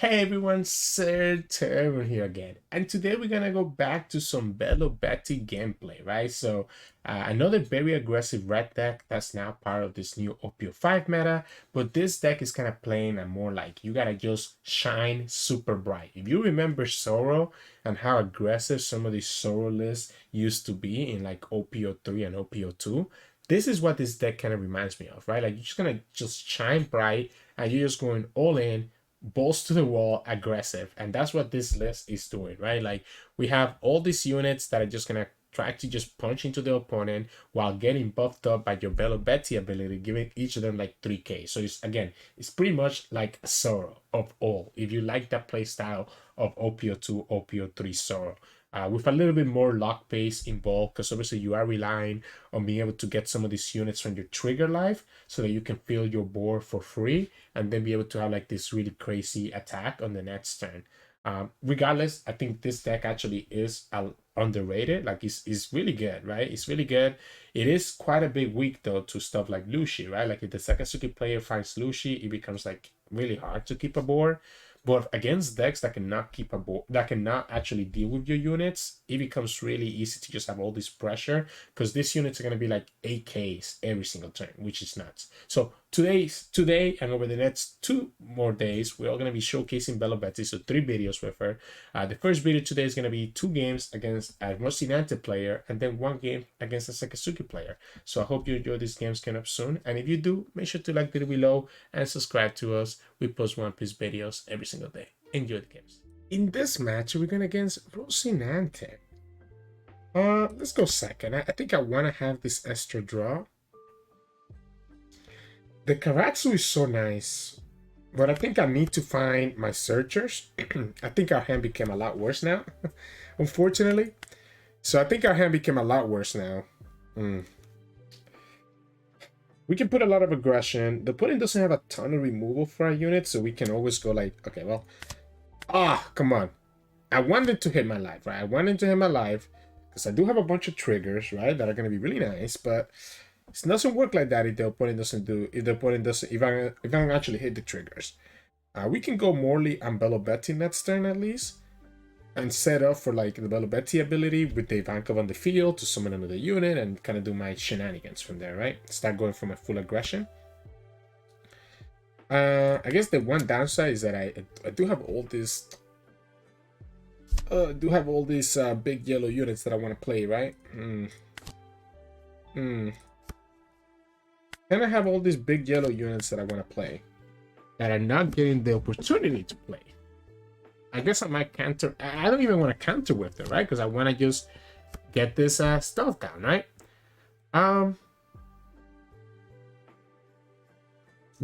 Hey everyone, Sirturmund here again, and today we're gonna go back to some Belo Betty gameplay, right? So another very aggressive red deck that's now part of this new OP05 meta, but this deck is kind of playing a more like you gotta just shine super bright. If you remember Sorrow and how aggressive some of these Sorrow lists used to be in like OP03 and OP02, this is what this deck kind of reminds me of, right? Like you're just gonna just shine bright and you're just going all in, balls to the wall, aggressive, and that's what this list is doing, right? Like we have all these units that are just gonna try to just punch into the opponent while getting buffed up by your Belo Betty ability, giving each of them like 3k. So it's again, it's pretty much like a Sorrow of all, if you like that play style of OP02, OP03 Sorrow. With a little bit more lock pace involved, because obviously you are relying on being able to get some of these units from your trigger life so that you can fill your board for free and then be able to have like this really crazy attack on the next turn. Regardless, I think this deck actually is underrated. Like it's really good, right? It's really good. It is quite a big weak though to stuff like Lucy, right? Like if the Sakazuki player finds Lucy, it becomes like really hard to keep a board. But against decks that cannot keep a board, that cannot actually deal with your units, it becomes really easy to just have all this pressure because these units are going to be like 8Ks every single turn, which is nuts. So today and over the next 2 more days, we're all going to be showcasing Belo Betty. So 3 videos with her. The first video today is going to be 2 games against a Rosinante player and then 1 game against a Sakazuki player. So I hope you enjoy these games coming up soon. And if you do, make sure to like the video below and subscribe to us. We post One Piece videos every single day. Enjoy the games. In this match, we're going against Rosinante. Let's go second. I think I want to have this extra draw. The Karasu is so nice, but I think I need to find my searchers. I think our hand became a lot worse now, unfortunately. So I think our hand became a lot worse now. We can put a lot of aggression. The opponent doesn't have a ton of removal for our unit, so we can always go like, okay, well, come on. I wanted to hit my life, right? I wanted to hit my life because I do have a bunch of triggers, right, that are going to be really nice, but it doesn't work like that if the opponent doesn't if I actually hit the triggers. We can go Morley and Belo Betty next turn at least, and set up for like the Belo Betty ability with the Ivankov on the field to summon another unit and kind of do my shenanigans from there, right? Start going for my full aggression. I guess the one downside is that I do have all these big yellow units that I want to play, right? And I have all these big yellow units that I want to play that are not getting the opportunity to play. I guess I might counter. I don't even want to counter with it, right? Because I want to just get this stuff down, right?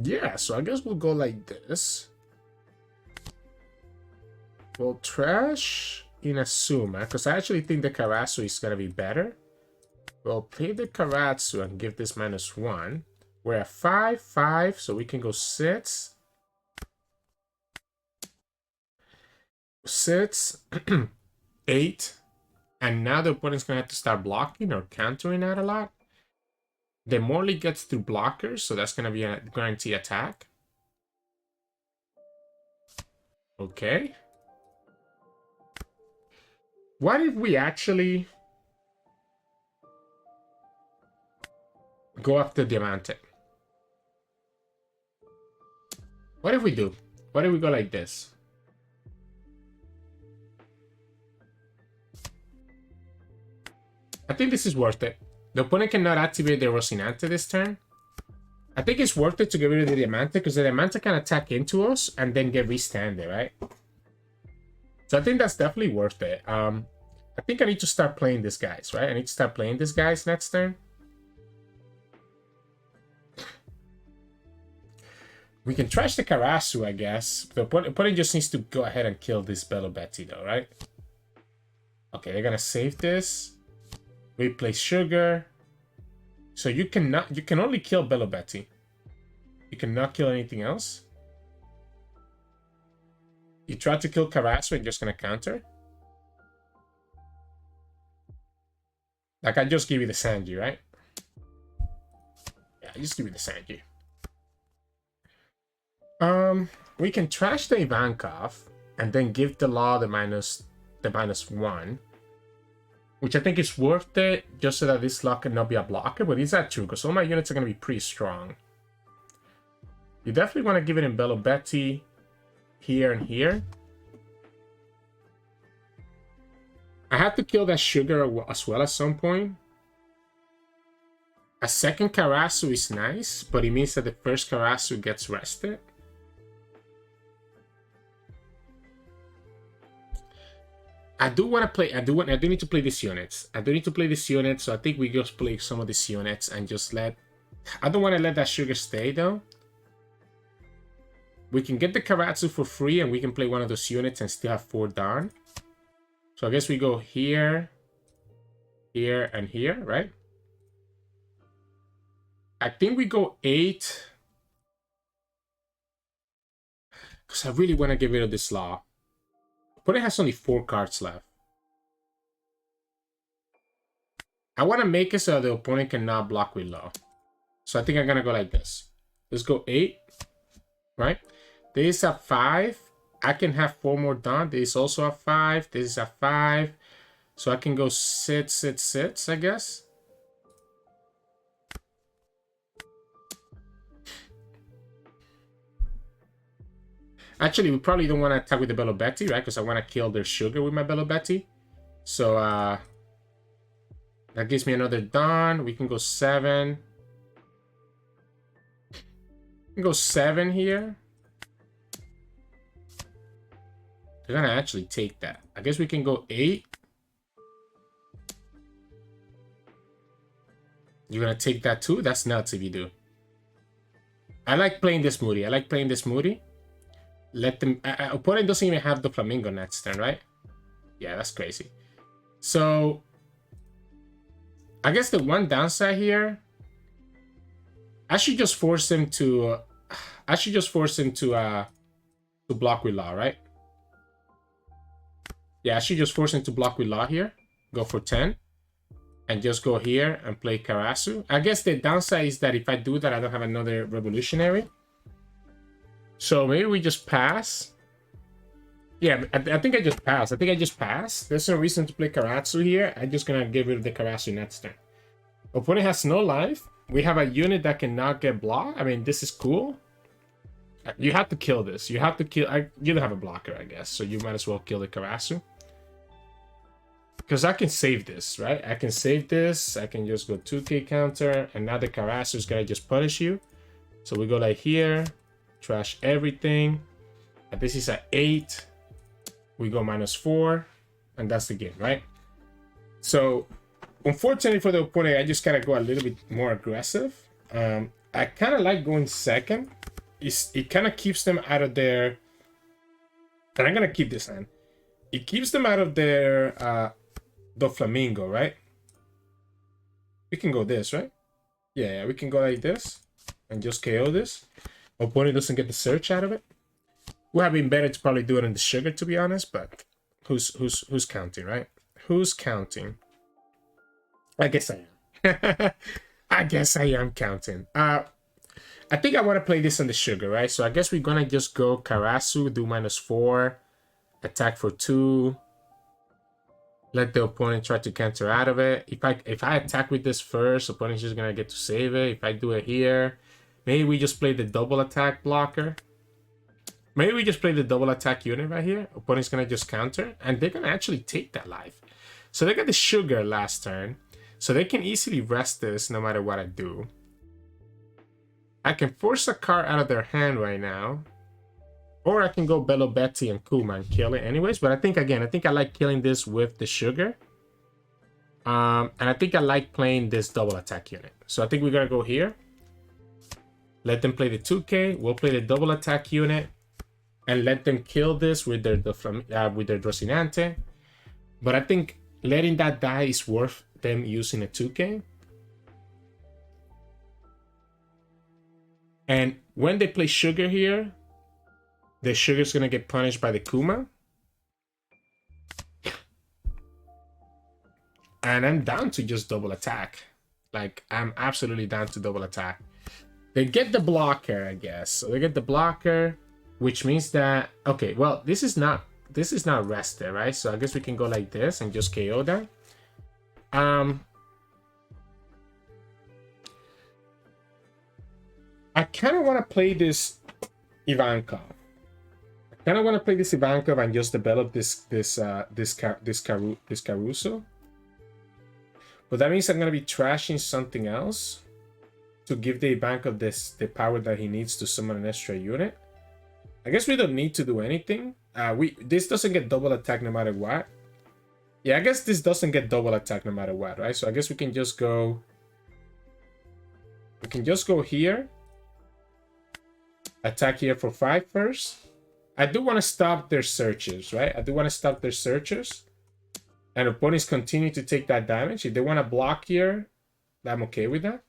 Yeah, so I guess we'll go like this. We'll trash Inazuma, because I actually think the Karasu is going to be better. We'll play the Karasu and give this -1. We're at 5-5, so we can go 6. 6, 8, and now the opponent's going to have to start blocking or countering that a lot. The Morley gets through blockers, so that's going to be a guarantee attack. Okay. What if we actually go after Diamante? What if we do? What if we go like this? I think this is worth it. The opponent cannot activate the Rosinante this turn. I think it's worth it to get rid of the Diamante because the Diamante can attack into us and then get restanded, right? So I think that's definitely worth it. I think I need to start playing these guys, right? I need to start playing these guys next turn. We can trash the Karasu, I guess. The opponent just needs to go ahead and kill this Belo Betty, though, right? Okay, they're gonna save this. Replace Sugar. So you can only kill Belo Betty. You cannot kill anything else. You try to kill Karasu and just gonna counter. Like I just give you the Sanji, right? Yeah, I just give you the Sanji. we can trash the Ivankov and then give the law the -1, which I think is worth it, just so that this law cannot be a blocker. But is that true? Because all my units are going to be pretty strong. You definitely want to give it in Belo Betty here and here. I have to kill that sugar as well at some point. A second Karasu is nice, but it means that the first Karasu gets rested. I do need to play these units. I do need to play these units, so I think we just play some of these units and just let... I don't want to let that sugar stay, though. We can get the Karasu for free, and we can play one of those units and still have 4 darn. So I guess we go here, here, and here, right? I think we go 8. Because I really want to get rid of this law. But it has only 4 cards left. I want to make it so the opponent cannot block with law. So I think I'm going to go like this. Let's go 8, right? This is a 5. I can have 4 more done. This is also a 5. This is a 5. So I can go sit, I guess. Actually, we probably don't want to attack with the Belo Betty, right? Because I want to kill their sugar with my Belo Betty. So that gives me another Dawn. We can go 7. We can go 7 here. They're going to actually take that. I guess we can go 8. You're going to take that too? That's nuts if you do. I like playing this Smoothie. Let them... opponent doesn't even have the Flamingo next turn, right? Yeah, that's crazy. So... I guess the one downside here... I should just force him to... to block with law, right? Yeah, I should just force him to block with law here. Go for 10. And just go here and play Karasu. I guess the downside is that if I do that, I don't have another Revolutionary. So maybe we just pass. Yeah, I think I just pass. There's no reason to play Karasu here. I'm just going to get rid of the Karasu next turn. Opponent has no life. We have a unit that cannot get blocked. I mean, this is cool. You have to kill this. You have to kill... you don't have a blocker, I guess. So you might as well kill the Karasu. Because I can save this, right? I can save this. I can just go 2k counter. And now the Karasu is going to just punish you. So we go like here. Trash everything. And this is at 8. We go -4. And that's the game, right? So, unfortunately for the opponent, I just gotta go a little bit more aggressive. I kind of like going second. It kind of keeps them out of their... And I'm going to keep this hand. It keeps them out of their... the Flamingo, right? We can go this, right? Yeah, we can go like this. And just KO this. Opponent doesn't get the search out of it. Would have been better to probably do it in the sugar, to be honest. But who's counting, right? Who's counting? I guess I am. I guess I am counting. I think I want to play this on the sugar, right? So I guess we're gonna just go Karasu, do -4, attack for 2. Let the opponent try to counter out of it. If I attack with this first, opponent's just gonna get to save it. If I do it here, maybe we just play the double attack blocker. Maybe we just play the double attack unit right here. Opponent's gonna just counter, and they're gonna actually take that life. So they got the sugar last turn, so they can easily rest this no matter what I do. I can force a card out of their hand right now. Or I can go Belo Betty and Kuma and kill it anyways. But I think I like killing this with the sugar. And I think I like playing this double attack unit. So I think we're going to go here. Let them play the 2k. We'll play the double attack unit. And let them kill this with their Rosinante. But I think letting that die is worth them using a 2k. And when they play sugar here, the sugar's gonna get punished by the Kuma. And I'm down to just double attack. Like, I'm absolutely down to double attack. They get the blocker, I guess. So they get the blocker. which means that, okay, well, this is not rested, right? So I guess we can go like this and just KO that. I kind of want to play this Ivankov. And just develop this Karasu. But that means I'm gonna be trashing something else to give the Ivankov the power that he needs to summon an extra unit. I guess we don't need to do anything. This doesn't get double attack no matter what. Yeah, I guess this doesn't get double attack no matter what, right? So I guess we can just go. We can just go here. Attack here for 5 first. I do want to stop their searches, right? I do want to stop their searches. And opponents continue to take that damage. If they want to block here, I'm okay with that.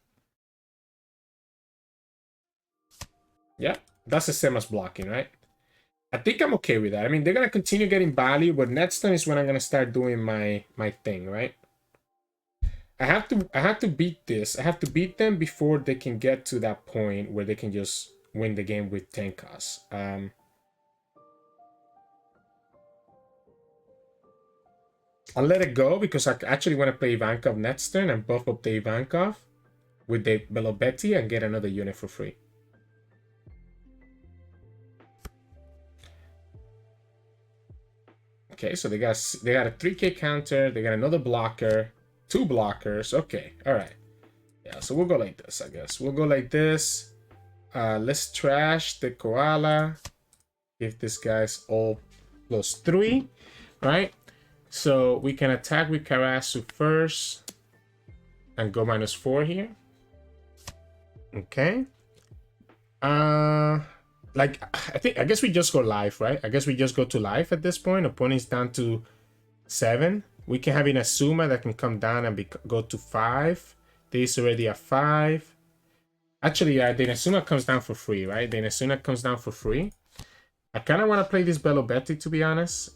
Yeah, that's the same as blocking, right? I think I'm okay with that. I mean, they're going to continue getting value, but next turn is when I'm going to start doing my thing, right? I have to beat this. I have to beat them before they can get to that point where they can just win the game with 10 costs. I'll let it go because I actually want to play Ivankov next turn and buff up the Ivankov with the Belo Betty and get another unit for free. Okay, so they got a 3k counter, they got another blocker, 2 blockers. Okay, all right. Yeah, so we'll go like this, I guess. We'll go like this. Let's trash the Koala. Give this guy's all +3, right? So we can attack with Karasu first and go -4 here. Okay. Like, I guess we just go live, right? I guess we just go to live at this point. Opponent's down to 7. We can have Inazuma that can come down and go to 5. This already at 5. Actually, yeah, the Inazuma comes down for free, right? The Inazuma comes down for free. I kind of want to play this Belo Betty, to be honest.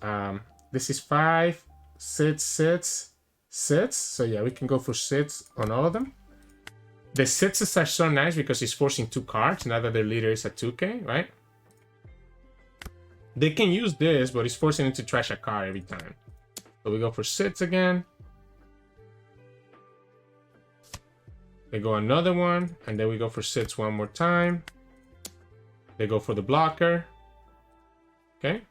This is 5, 6, 6, 6. So yeah, we can go for 6 on all of them. The 6s are so nice because he's forcing 2 cards now that their leader is at 2k, right? They can use this, but he's forcing him to trash a card every time. So we go for 6 again. They go another one, and then we go for 6 one more time. They go for the blocker. Okay.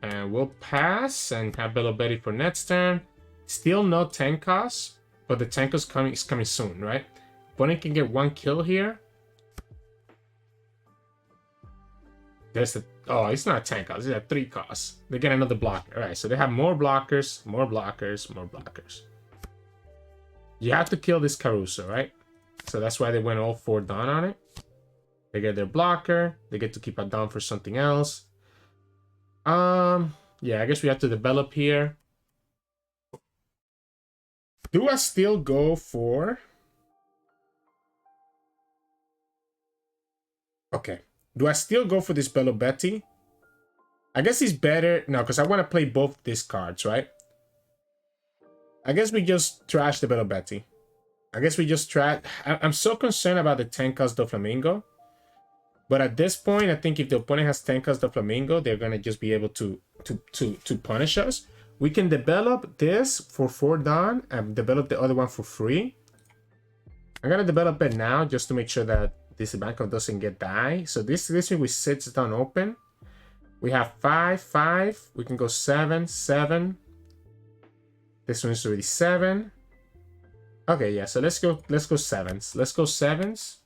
And we'll pass and have Belo Betty for next turn. Still no 10 costs. But the tank is coming soon, right? Opponent can get 1 kill here. There's the... Oh, it's not a 10 cost. It's a 3 cost. They get another blocker. All right, so they have more blockers, more blockers, more blockers. You have to kill this Karasu, right? So that's why they went all 4 down on it. They get their blocker. They get to keep it down for something else. Yeah, I guess we have to develop here. Do I still go for... Okay. Do I still go for this Belo Betty? I guess he's better... No, because I want to play both these cards, right? I guess we just trash the Belo Betty. I guess we just trash... I'm so concerned about the 10 cost Doflamingo. But at this point, I think if the opponent has 10 cost Doflamingo, they're going to just be able to punish us. We can develop this for 4 down and develop the other one for free. I'm going to develop it now just to make sure that this Ivankov doesn't get die. So this leaves me with 6 down open. We have 5, 5. We can go 7, 7. This one is already 7. Okay, yeah, so let's go 7s. Let's go 7s.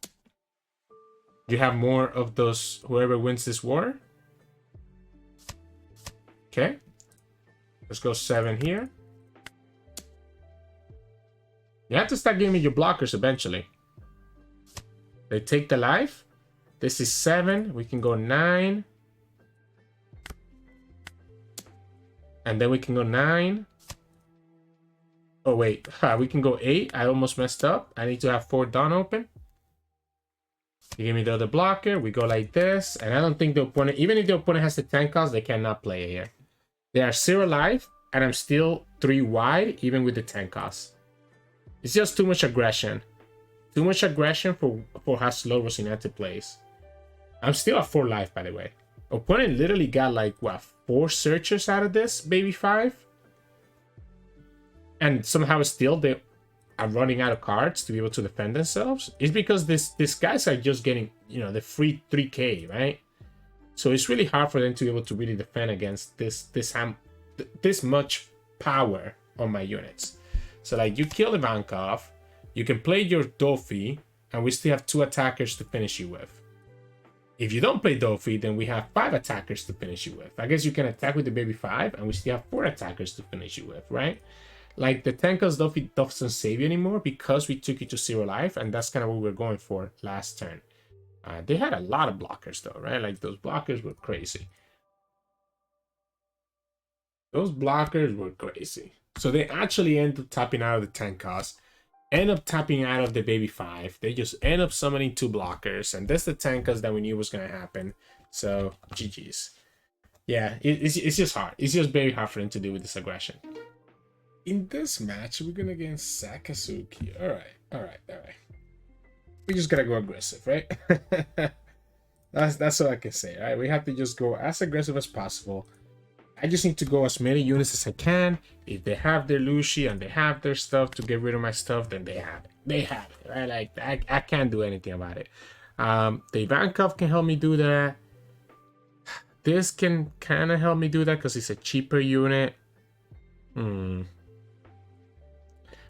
You have more of those, whoever wins this war. Okay. Let's go 7 here. You have to start giving me your blockers eventually. They take the life. This is 7. We can go 9. And then we can go 9. Oh, wait. We can go 8. I almost messed up. I need to have 4 down open. You give me the other blocker. We go like this. And I don't think the opponent... Even if the opponent has the 10 cost, they cannot play it here. They are 0 life, and I'm still 3 wide, even with the 10 cost. It's just too much aggression. Too much aggression for how slow Rosinante plays. I'm still at 4 life, by the way. Opponent literally got like, what, 4 searchers out of this, baby 5? And somehow still they are running out of cards to be able to defend themselves. It's because these guys are just getting, you know, the free 3k, right? So it's really hard for them to be able to really defend against this much power on my units. So like you kill Ivankov, you can play your Dofi, and we still have 2 attackers to finish you with. If you don't play Dofi, then we have 5 attackers to finish you with. I guess you can attack with the baby 5, and we still have 4 attackers to finish you with, right? Like the Tenka's Dofi doesn't save you anymore because we took you to 0 life, and that's kind of what we were going for last turn. They had a lot of blockers though, right? Like those blockers were crazy. Those blockers were crazy. So they actually end up tapping out of the Tenkas, end up tapping out of the baby 5. They just end up summoning 2 blockers, and that's the Tenkas that we knew was going to happen. So GG's. Yeah, it's just hard. It's just very hard for them to deal with this aggression. In this match, we're going to get Sakazuki. All right. We just got to go aggressive, right? That's all I can say, right? We have to just go as aggressive as possible. I just need to go as many units as I can. If they have their Lucy and they have their stuff to get rid of my stuff, then they have it. They have it, right? Like, I can't do anything about it. The Ivankov can help me do that. This can kind of help me do that because it's a cheaper unit. I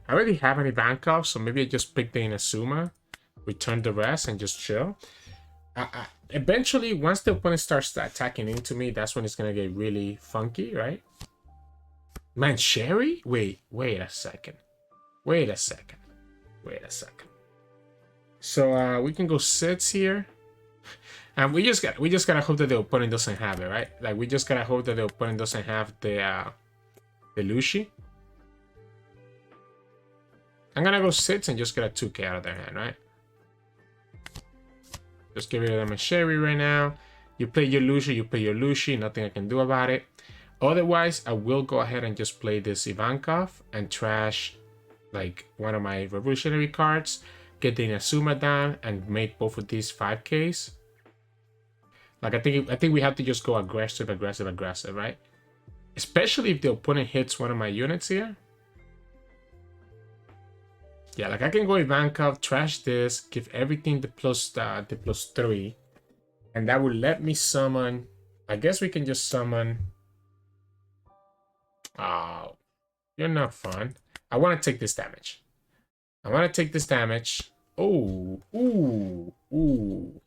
already have an Ivankov, so maybe I just pick the Inazuma, return the rest, and just chill. Eventually, once the opponent starts attacking into me, that's when it's gonna get really funky, right? Man, Sherry? Wait a second. So we can go sits here. And we just gotta hope that the opponent doesn't have it, right? Like we just gotta hope that the opponent doesn't have the Lucy. I'm gonna go sits and just get a 2k out of their hand, right? Just get rid of them and Sherry right now. You play your Lucy, nothing I can do about it. Otherwise, I will go ahead and just play this Ivankov and trash like one of my revolutionary cards, get the Inazuma down, and make both of these 5ks. Like I think we have to just go aggressive, right? Especially if the opponent hits one of my units here. Yeah, like I can go Ivankov, trash this, give everything the +3, and that will let me summon. I guess we can just summon. Oh, you're not fun. I want to take this damage. Oh, ooh. All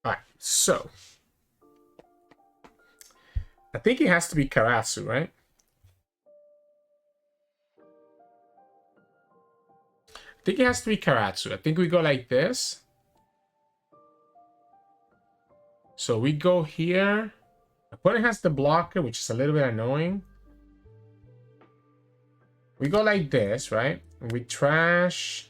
right, so I think it has to be Karasu, right? I think it has to be Karasu. I think we go like this. So we go here. Opponent has the blocker, which is a little bit annoying. We go like this, right? And we trash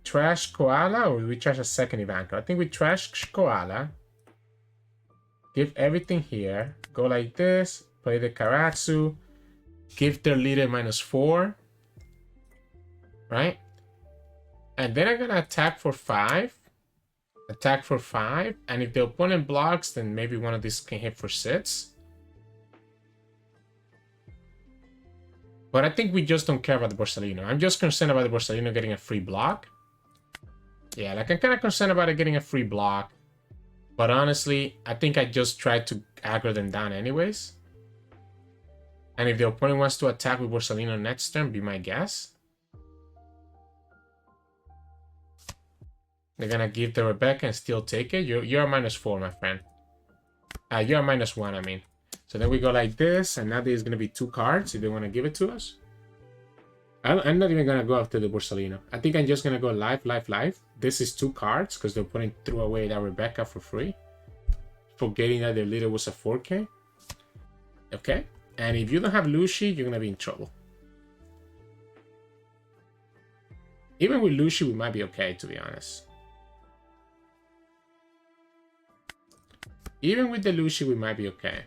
Koala, or we trash a second Ivankov? I think we trash Koala. Give everything here. Go like this. Play the Karasu. Give their leader -4. Right? And then I'm gonna attack for 5. And if the opponent blocks, then maybe one of these can hit for 6. But I think we just don't care about the Borsalino. I'm just concerned about the Borsalino getting a free block. Yeah, like I'm kind of concerned about it getting a free block. But honestly, I think I just tried to aggro them down anyways. And if the opponent wants to attack with Borsalino next turn, be my guess. They're gonna give the Rebecca and still take it. You're a -4, my friend. You're a -1, I mean. So then we go like this, and now there's gonna be 2 cards if they want to give it to us. I'm not even gonna go after the Borsalino. I think I'm just gonna go live. This is 2 cards because the opponent threw away that Rebecca for free, forgetting that their leader was a 4k. Okay, and if you don't have Lucy, you're gonna be in trouble. Even with Lucy, we might be okay, to be honest. Even with the Lucy, we might be okay.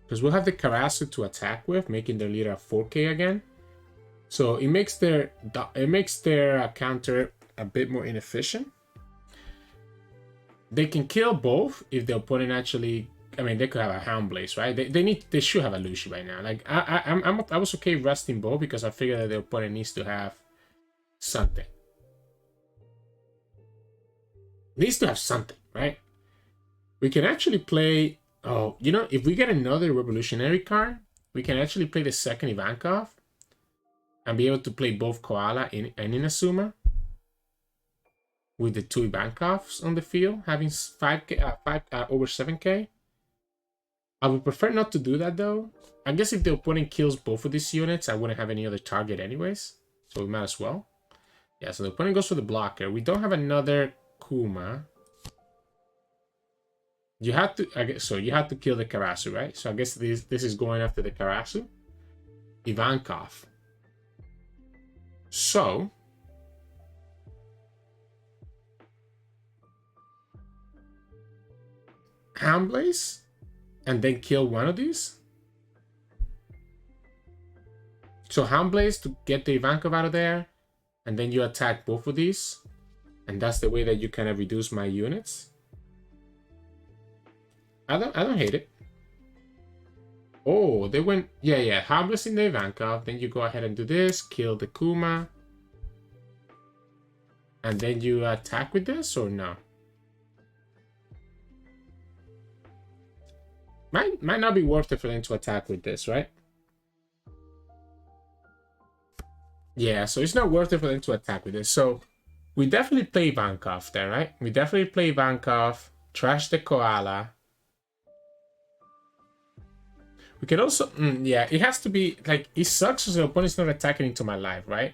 Because we'll have the Karasu to attack with, making their leader a 4k again. So it makes their counter a bit more inefficient. They can kill both if the opponent actually. I mean, they could have a Hound Blaze, right? They should have a Lucy by now. Like I was okay resting both because I figured that the opponent needs to have something. Needs to have something, right? We can actually play. Oh, you know, if we get another Revolutionary card, we can actually play the second Ivankov and be able to play both Koala and Inazuma with the 2 Ivankovs on the field, having 5K, over 7K. I would prefer not to do that though. I guess if the opponent kills both of these units, I wouldn't have any other target anyways, so we might as well. Yeah, so the opponent goes for the blocker. We don't have another Kuma. You have to, I guess, so you have to kill the Karasu, right? So I guess this is going after the Karasu. Ivankov. So Hound Blaze and then kill one of these. So Hound Blaze to get the Ivankov out of there, and then you attack both of these, and that's the way that you kind of reduce my units. I don't hate it. Oh, they went, yeah, Hound Blaze in the Ivankov, then you go ahead and do this, kill the Kuma, and then you attack with this, or no? Might not be worth it for them to attack with this, right? Yeah, so it's not worth it for them to attack with this. So we definitely play Ivankov there, right? We definitely play Ivankov, trash the Koala. We can also, yeah, it has to be, like, it sucks because the opponent's not attacking into my life, right?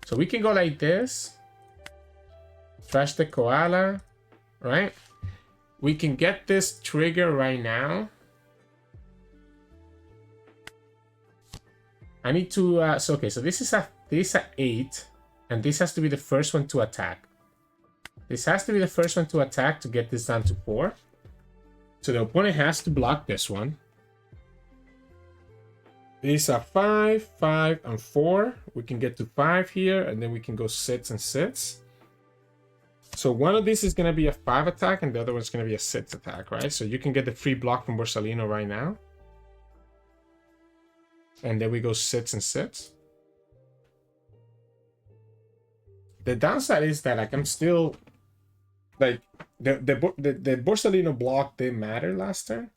So we can go like this. Trash the Koala, right? We can get this trigger right now. I need to, so okay, so this is at 8, and this has to be the first one to attack. This has to be the first one to attack to get this down to 4. So the opponent has to block this one. These are 5, 5, and 4. We can get to 5 here, and then we can go 6 and 6. So one of these is going to be a 5 attack, and the other one's going to be a 6 attack, right? So you can get the free block from Borsalino right now. And then we go 6 and 6. The downside is that, like, I'm still, like, the Borsalino block didn't matter last turn,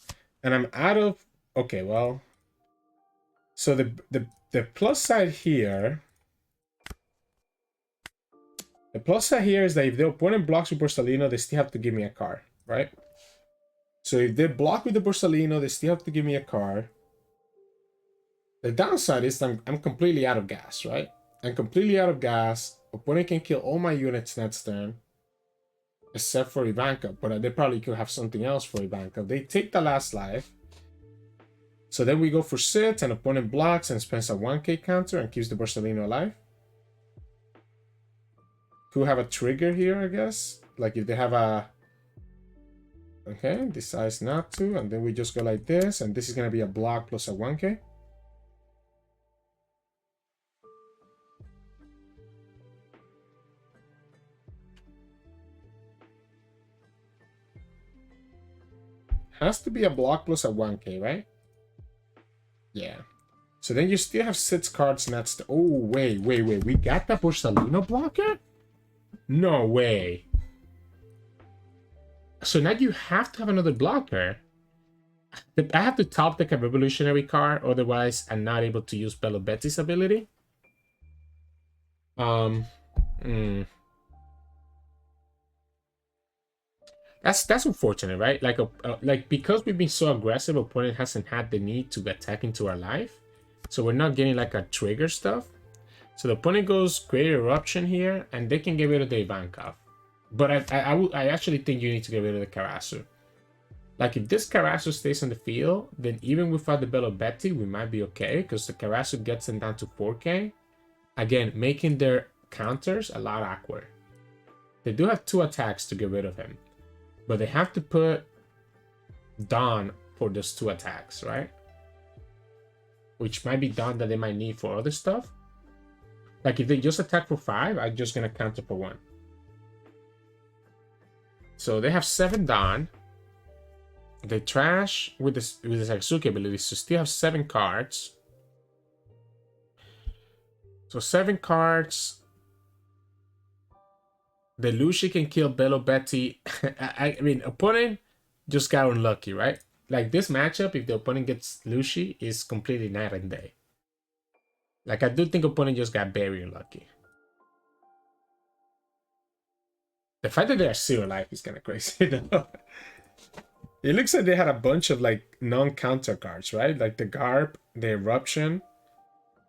and I'm out of, okay, well, so the plus side here, the plus side here is that if the opponent blocks with Borsalino, they still have to give me a card, right? So if they block with the Borsalino, they still have to give me a card. The downside is I'm completely out of gas, right? I'm completely out of gas. Opponent can kill all my units next turn, except for Ivankov, but they probably could have something else for Ivankov. They take the last life. So then we go for 6, and opponent blocks and spends a 1k counter and keeps the Borsalino alive. Could have a trigger here, I guess. Like if they have a... Okay, decides not to, and then we just go like this, and this is going to be a block plus a 1k. Has to be a block plus a 1k, right? Yeah. So then you still have 6 cards next. Oh, wait. We got the Borsalino blocker? No way. So now you have to have another blocker. I have to top deck a Revolutionary card, otherwise I'm not able to use Belo Betty's ability. That's unfortunate, right? Like because we've been so aggressive, opponent hasn't had the need to attack into our life, so we're not getting like a trigger stuff. So the opponent goes Great Eruption here, and they can get rid of the Ivankov. But I actually think you need to get rid of the Karasu. Like if this Karasu stays on the field, then even without the Belo Betty, we might be okay, because the Karasu gets them down to 4k. Again, making their counters a lot awkward. They do have 2 attacks to get rid of him, but they have to put Dawn for those 2 attacks, right? Which might be Dawn that they might need for other stuff. Like if they just attack for 5, I'm just gonna counter for 1. So they have 7 Dawn. They trash with the Sakazuki ability, so still have 7 cards. So 7 cards. The Lucy can kill Belo Betty. I mean, opponent just got unlucky, right? Like this matchup, if the opponent gets Lucy, is completely night and day. Like I do think opponent just got very unlucky. The fact that they are 0 life is kind of crazy, though. It looks like they had a bunch of like non-counter cards, right? Like the Garp, the Eruption.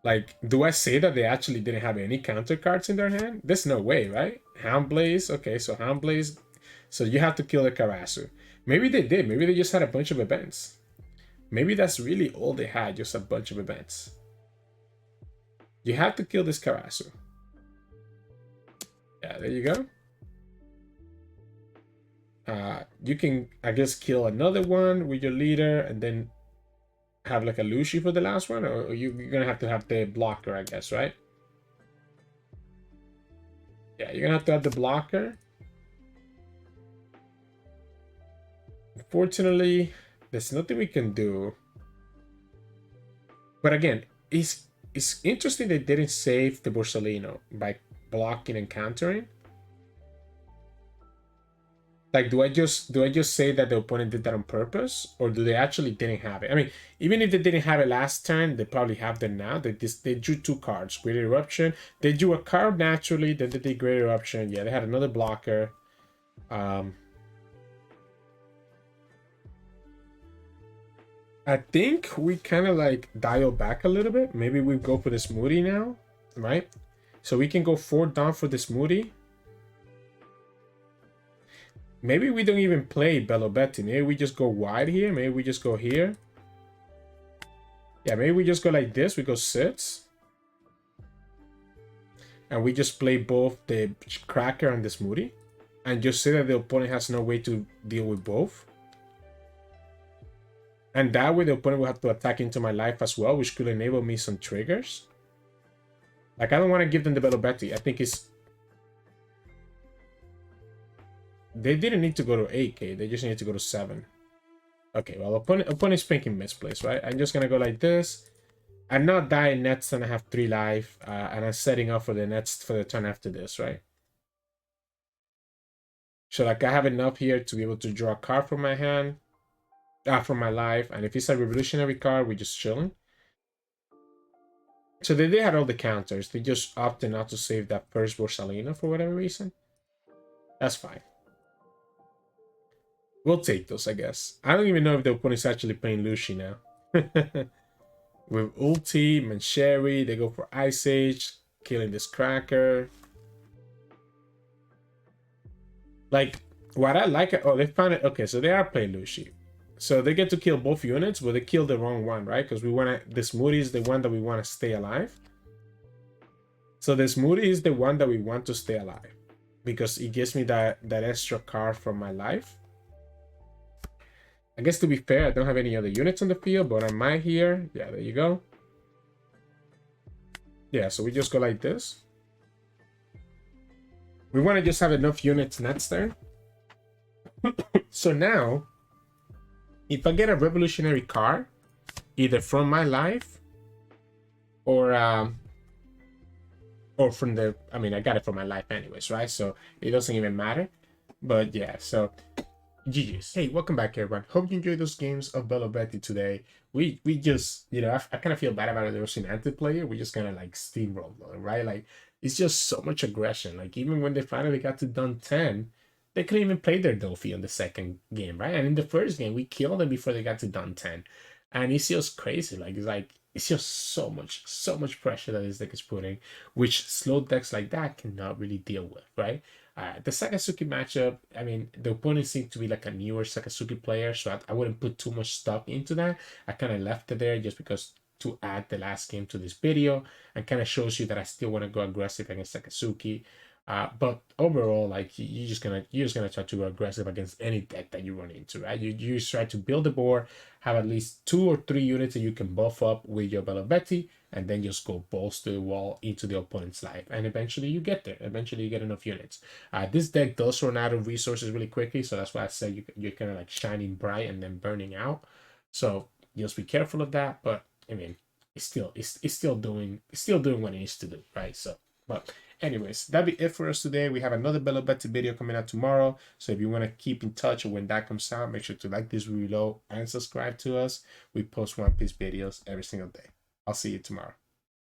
Like, do I say that they actually didn't have any counter cards in their hand? There's no way, right? Houndblaze. Okay, so Houndblaze. So you have to kill the Karasu. Maybe they did. Maybe they just had a bunch of events. Maybe that's really all they had, just a bunch of events. You have to kill this Karasu. Yeah, there you go. You can, I guess, kill another one with your leader and then have like a Lucy for the last one, or you're gonna have to have the blocker, I guess, right? Yeah, you're gonna have the blocker. Unfortunately, there's nothing we can do. But again, it's interesting they didn't save the Borsalino by blocking and countering. Like, do I just say that the opponent did that on purpose, or do they actually didn't have it? I mean, even if they didn't have it last turn, they probably have them now. They drew 2 cards, Great Eruption. They drew a card naturally, then they did Great Eruption. Yeah, they had another blocker. I think we kind of like dial back a little bit. Maybe we go for the Smoothie now, right? So we can go 4 down for the Smoothie. Maybe we don't even play Belo Betty. Maybe we just go wide here. Maybe we just go here. Yeah, maybe we just go like this. We go 6. And we just play both the Cracker and the Smoothie. And just say that the opponent has no way to deal with both. And that way the opponent will have to attack into my life as well, which could enable me some triggers. Like, I don't want to give them the Belo Betty. I think it's... They didn't need to go to 8k, they just need to go to 7. Okay, well, opponent's thinking misplaced, right? I'm just gonna go like this. I'm not dying next and I have 3 life, and I'm setting up for the next, for the turn after this, right? So like I have enough here to be able to draw a card from my hand, from my life, and if it's a revolutionary card, we're just chilling. So they had all the counters, they just opted not to save that first Borsalino for whatever reason. That's fine. We'll take those, I guess. I don't even know if the opponent's actually playing Lucy now. With ulti, Mancheri, they go for Ice Age, killing this Cracker. Like, what I like... Oh, they found it... Okay, so they are playing Lucy. So they get to kill both units, but they kill the wrong one, right? Because we want to... The Smoothie is the one that we want to stay alive. So the Smoothie is the one that we want to stay alive. Because it gives me that extra card from my life. I guess to be fair, I don't have any other units on the field, but I might here. Yeah, there you go. Yeah, so we just go like this. We want to just have enough units next turn. So now, if I get a revolutionary card, either from my life or from the... I mean, I got it from my life anyways, right? So it doesn't even matter. But yeah, so... GG's. Hey, welcome back, everyone. Hope you enjoyed those games of Belo Betty today. We just, you know, I kind of feel bad about the Rosinante player. We just kind of like steamrolled them, right? Like, it's just so much aggression. Like, even when they finally got to done 10, they couldn't even play their Dolphy on the second game, right? And in the first game, we killed them before they got to done 10. And it's just crazy. Like, it's just so much pressure that this deck is putting, which slow decks like that cannot really deal with, right? The Sakazuki matchup, I mean, the opponent seemed to be like a newer Sakazuki player, so I wouldn't put too much stock into that. I kind of left it there just because to add the last game to this video and kind of shows you that I still want to go aggressive against Sakazuki. But overall, like you're just gonna try to go aggressive against any deck that you run into, right? You just try to build a board, have at least 2 or 3 units that you can buff up with your Belo Betty, and then just go balls to the wall into the opponent's life, and eventually you get there. Eventually you get enough units. This deck does run out of resources really quickly, so that's why I said you're kind of like shining bright and then burning out. So just be careful of that. But I mean, it's still doing what it needs to do, right? So, but anyways, that'll be it for us today. We have another Belo Betty video coming out tomorrow. So if you want to keep in touch when that comes out, make sure to like this video and subscribe to us. We post One Piece videos every single day. I'll see you tomorrow.